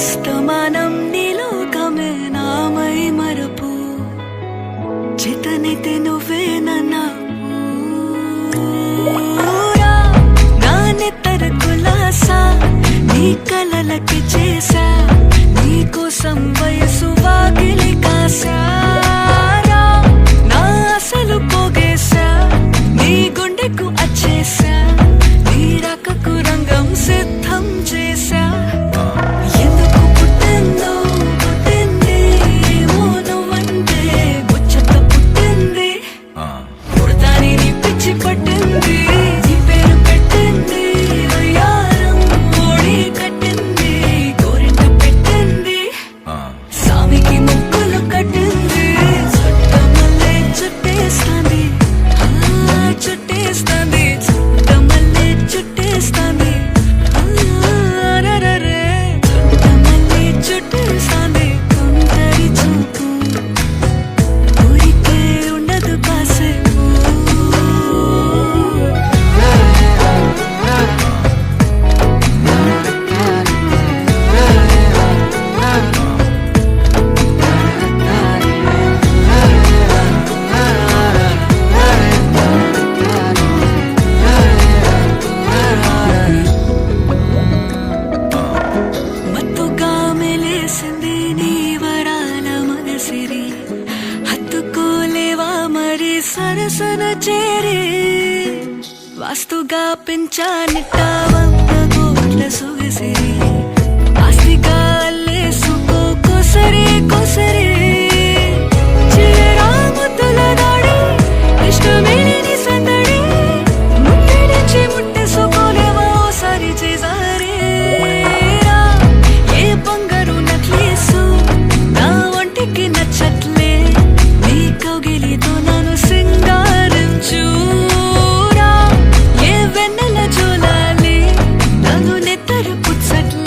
అస్తమానం నీలోకమే నామై మరపు చేతనైతే నువ్వే నా నెత్తర కులాసా నీ కలలకి చేసా నీ కోసం వయసు వాకిలి కాసా నా అసలు పోగేసా నీ గుండెకు అచ్చేసా నీ రకకు రంగం సిద్ధం చేసా ఎందుకు పుట్టిందో పుట్టింది ఏమో నువ్వంటే ముచ్చట పుట్టింది పుడతాని నీ పిచ్చి పట్టింది నీ పేరు పెట్టింది వయ్యారం ఓడి కట్టింది గోరింట పెట్టింది సామికి ముక్కులు కట్టింది చుట్టమల్లే చుట్టేస్తాంది చుట్టేస్తాంది చుట్టమల్లే చుట్టేస్తాంది అరరరే చుట్టమల్లే చుట్టేస్తాంది కొందరి చూపు ఊరికే ఉండదు కాసేపు మత్తుగా మెలేసింది నీ వరాల మనసిరి హత్తుకోలేవా మరి సరసన చేరి వాస్తుగా పెంచానిట్ట 100 కోట్ల సొగసిరి ఆస్తిగా అల్లేసుకో కొసరి కొసరి చిరరాముతుల దాడి ఇష్టమేని సందడి ముట్టడిచి ముట్టేసుకోలేవా ఓసారి చేసారి ఏ బంగారు నక్లీసు నా ఒంటికి నచ్చట్లే నీ కౌగిలితో నన్ను సింగారించురా ఏ వెన్నెల జోలాలి నన్ను నెత్తరు పుచ్చట్లే